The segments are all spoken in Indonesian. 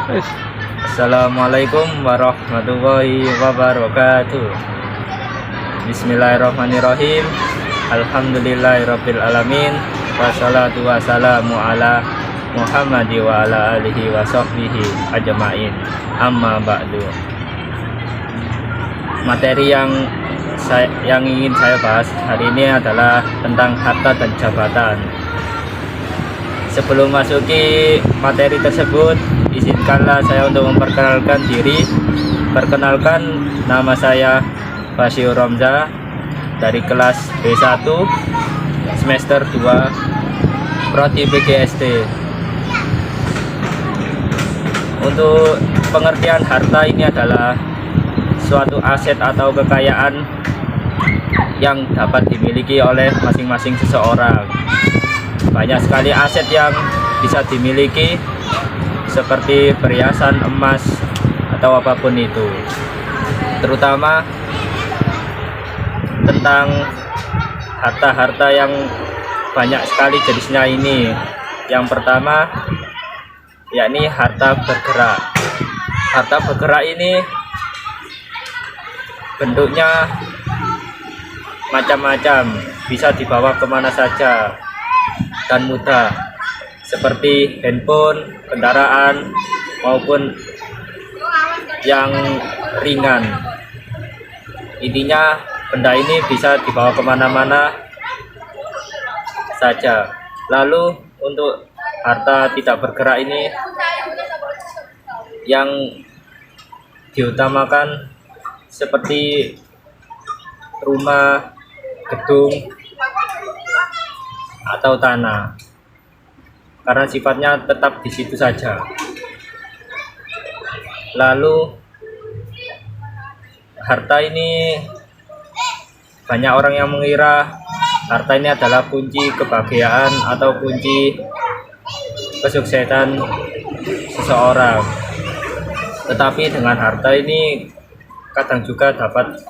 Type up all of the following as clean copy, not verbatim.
Assalamualaikum warahmatullahi wabarakatuh. Bismillahirrahmanirrahim. Alhamdulillahirabbil alamin. Wassalatu wassalamu ala Muhammadi wa ala alihi wa sahbihi ajmain. Amma ba'du. Materi yang ingin saya bahas hari ini adalah tentang harta dan jabatan. Sebelum masuki materi tersebut, izinkanlah saya untuk memperkenalkan diri. Perkenalkan, nama saya Basio Romza dari kelas B1 semester 2 Prodi PGSD. Untuk pengertian harta ini adalah suatu aset atau kekayaan yang dapat dimiliki oleh masing-masing seseorang. Banyak sekali aset yang bisa dimiliki, seperti perhiasan, emas, atau apapun itu. Terutama tentang harta-harta yang banyak sekali jenisnya ini. Yang pertama yakni harta bergerak. Harta bergerak ini bentuknya macam-macam, bisa dibawa kemana saja dan mudah, seperti handphone, kendaraan, maupun yang ringan. Intinya benda ini bisa dibawa kemana-mana saja. Lalu untuk harta tidak bergerak ini yang diutamakan seperti rumah, gedung, atau tanah, karena sifatnya tetap di situ saja. Lalu harta ini, banyak orang yang mengira harta ini adalah kunci kebahagiaan atau kunci kesuksesan seseorang. Tetapi dengan harta ini kadang juga dapat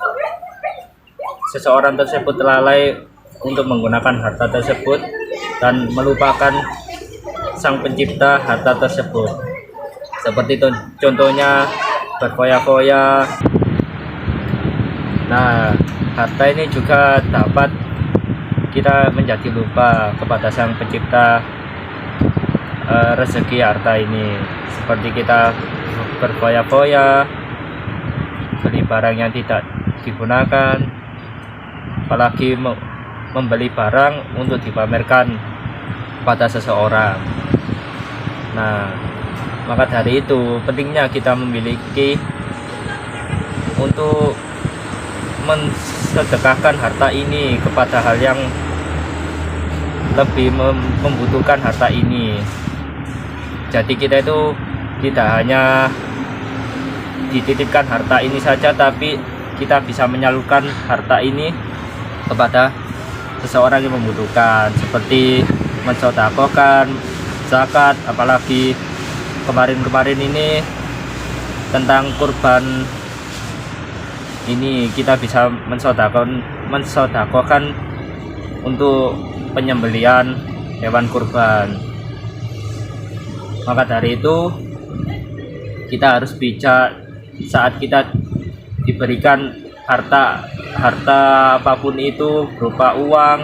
seseorang tersebut lalai untuk menggunakan harta tersebut dan melupakan sang pencipta harta tersebut. Seperti contohnya berfoya-foya. Nah, harta ini juga dapat kita menjadi lupa kepada sang pencipta rezeki harta ini. Seperti kita berfoya-foya, beli barang yang tidak digunakan, apalagi membeli barang untuk dipamerkan pada seseorang. Nah, maka dari itu pentingnya kita memiliki untuk mensedekahkan harta ini kepada hal yang lebih membutuhkan harta ini. Jadi kita itu tidak hanya dititipkan harta ini saja, tapi kita bisa menyalurkan harta ini kepada seseorang yang membutuhkan, seperti mensedekahkan zakat. Apalagi kemarin-kemarin ini tentang kurban ini, kita bisa mensedekahkan untuk penyembelihan hewan kurban. Maka dari itu kita harus bijak saat kita diberikan harta apapun itu, berupa uang,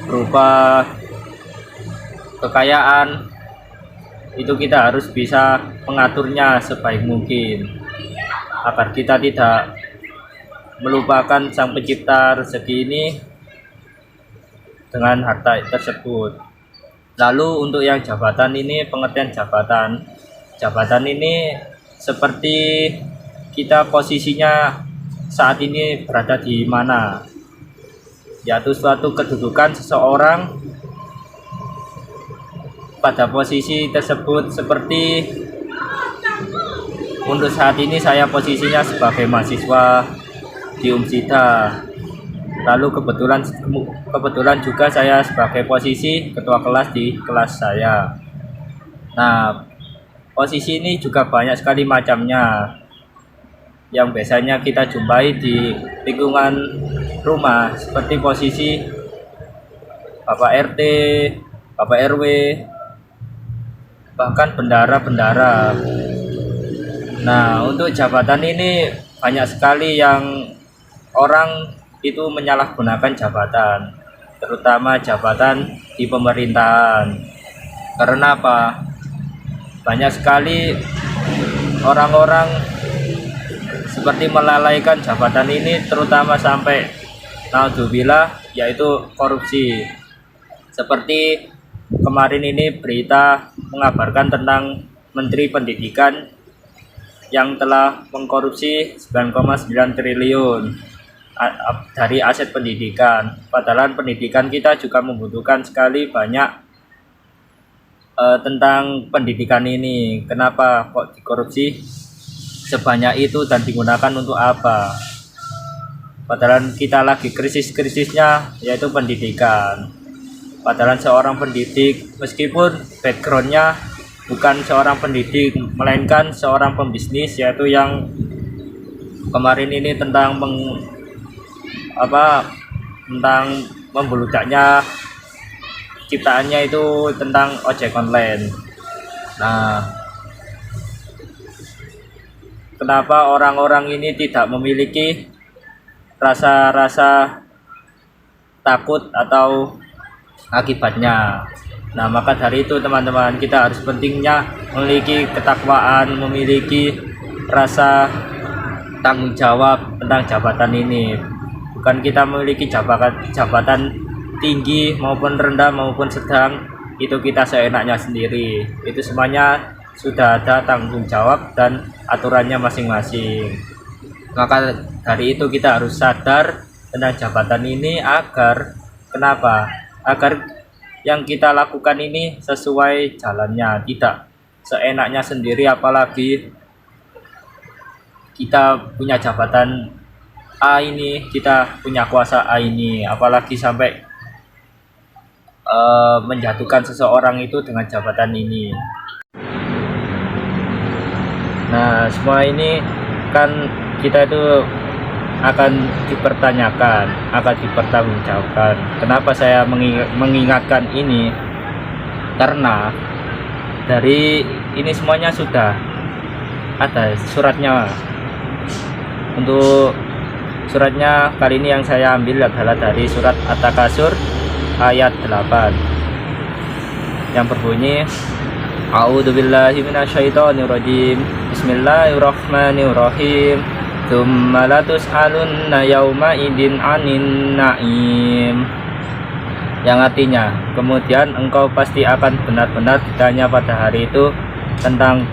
berupa kekayaan, itu kita harus bisa mengaturnya sebaik mungkin agar kita tidak melupakan sang pencipta rezeki ini dengan harta tersebut. Lalu untuk yang jabatan ini, pengertian jabatan ini seperti kita posisinya saat ini berada di mana, yaitu suatu kedudukan seseorang pada posisi tersebut. Seperti untuk saat ini saya posisinya sebagai mahasiswa di Umsida. Lalu kebetulan juga saya sebagai posisi ketua kelas di kelas saya. Nah, posisi ini juga banyak sekali macamnya yang biasanya kita jumpai di lingkungan rumah, seperti posisi Bapak RT, Bapak RW, bahkan bendara-bendara. Nah, untuk jabatan ini banyak sekali yang orang itu menyalahgunakan jabatan, terutama jabatan di pemerintahan. Karena apa? Banyak sekali orang-orang seperti melalaikan jabatan ini, terutama sampai naudzubillah, yaitu korupsi. Seperti kemarin ini berita mengabarkan tentang Menteri Pendidikan yang telah mengkorupsi 9,9 triliun dari aset pendidikan. Padahal pendidikan kita juga membutuhkan sekali banyak tentang pendidikan ini. Kenapa kok dikorupsi sebanyak itu dan digunakan untuk apa? Padahal kita lagi krisis-krisisnya, yaitu pendidikan. Padahal seorang pendidik, meskipun backgroundnya bukan seorang pendidik, melainkan seorang pembisnis, yaitu yang kemarin ini tentang tentang membeludaknya ciptaannya itu tentang ojek online. Nah, kenapa orang-orang ini tidak memiliki rasa-rasa takut atau akibatnya? Nah, maka dari itu teman-teman, kita harus pentingnya memiliki ketakwaan, memiliki rasa tanggung jawab tentang jabatan ini. Bukan kita memiliki jabatan tinggi maupun rendah maupun sedang, itu kita seenaknya sendiri. Itu semuanya sudah ada tanggung jawab dan aturannya masing-masing. Maka dari itu kita harus sadar tentang jabatan ini agar kenapa? Agar yang kita lakukan ini sesuai jalannya, tidak seenaknya sendiri. Apalagi kita punya jabatan A ini, kita punya kuasa A ini, apalagi sampai menjatuhkan seseorang itu dengan jabatan ini. Nah, semua ini kan kita itu akan dipertanyakan, akan dipertanggungjawabkan. Kenapa saya mengingatkan ini? Karena dari ini semuanya sudah ada suratnya. Untuk suratnya kali ini yang saya ambil adalah dari surat At-Takasur ayat 8 yang berbunyi, A'udzubillahi minasyaitonirrajim. Bismillahirrahmanirrahim. Tsumma latus'alunna yauma idin 'anin na'im. Yang artinya, kemudian engkau pasti akan benar-benar ditanya pada hari itu tentang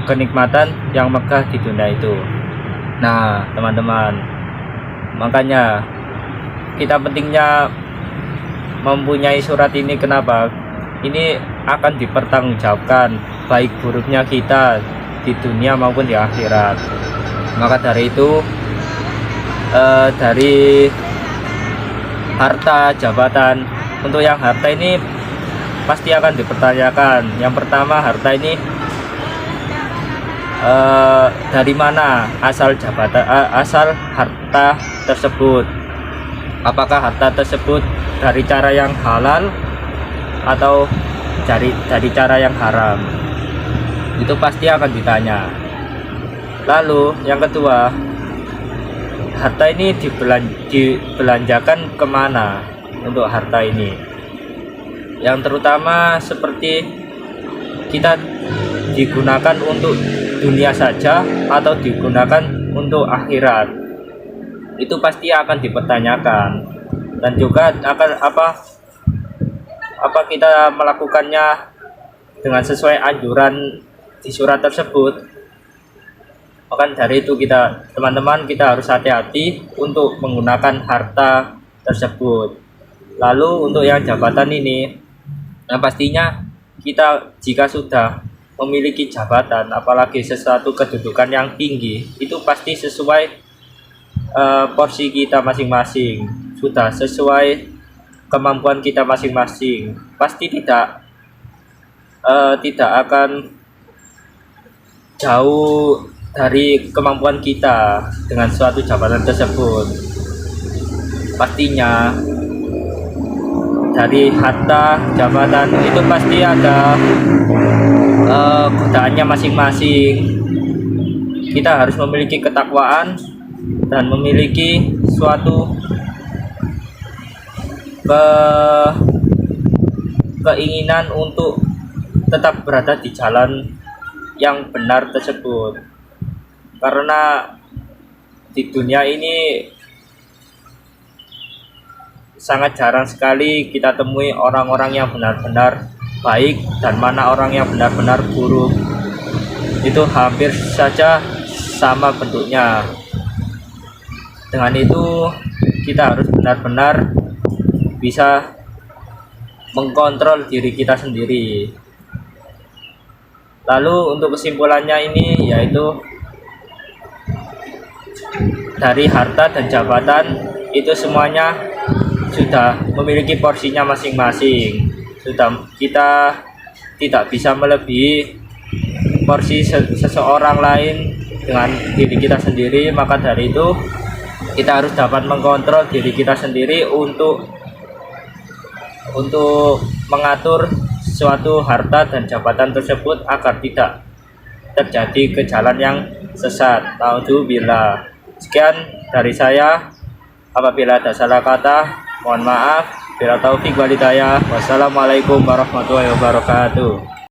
kenikmatan yang megah di dunia itu. Nah, teman-teman, makanya kita pentingnya mempunyai surat ini. Kenapa? Ini akan dipertanggungjawabkan baik buruknya kita di dunia maupun di akhirat. Maka dari itu dari harta jabatan, untuk yang harta ini pasti akan dipertanyakan. Yang pertama, harta ini dari mana asal jabatan, asal harta tersebut? Apakah harta tersebut dari cara yang halal atau dari cara yang haram? Itu pasti akan ditanya. Lalu yang kedua, harta ini dibelanjakan kemana untuk harta ini? Yang terutama seperti kita digunakan untuk dunia saja atau digunakan untuk akhirat, itu pasti akan dipertanyakan. Dan juga akan apa kita melakukannya dengan sesuai anjuran di surat tersebut. Maka dari itu kita, teman-teman, kita harus hati-hati untuk menggunakan harta tersebut. Lalu untuk yang jabatan ini, yang pastinya kita jika sudah memiliki jabatan, apalagi sesuatu kedudukan yang tinggi, itu pasti sesuai porsi kita masing-masing, sudah sesuai kemampuan kita masing-masing. Pasti tidak akan jauh dari kemampuan kita dengan suatu jabatan tersebut. Pastinya dari harta jabatan itu pasti ada keadaannya masing-masing. Kita harus memiliki ketakwaan dan memiliki suatu keinginan untuk tetap berada di jalan yang benar tersebut. Karena di dunia ini sangat jarang sekali kita temui orang-orang yang benar-benar baik dan mana orang yang benar-benar buruk. Itu hampir saja sama bentuknya. Dengan itu kita harus benar-benar bisa mengkontrol diri kita sendiri. Lalu untuk kesimpulannya ini yaitu dari harta dan jabatan itu semuanya sudah memiliki porsinya masing-masing. Kita tidak bisa melebihi porsi seseorang lain dengan diri kita sendiri. Maka dari itu kita harus dapat mengkontrol diri kita sendiri untuk mengatur suatu harta dan jabatan tersebut agar tidak terjadi ke jalan yang sesat. Naudzubillah. Sekian dari saya. Apabila ada salah kata, mohon maaf. Bila taufik wal hidayah. Wassalamualaikum warahmatullahi wabarakatuh.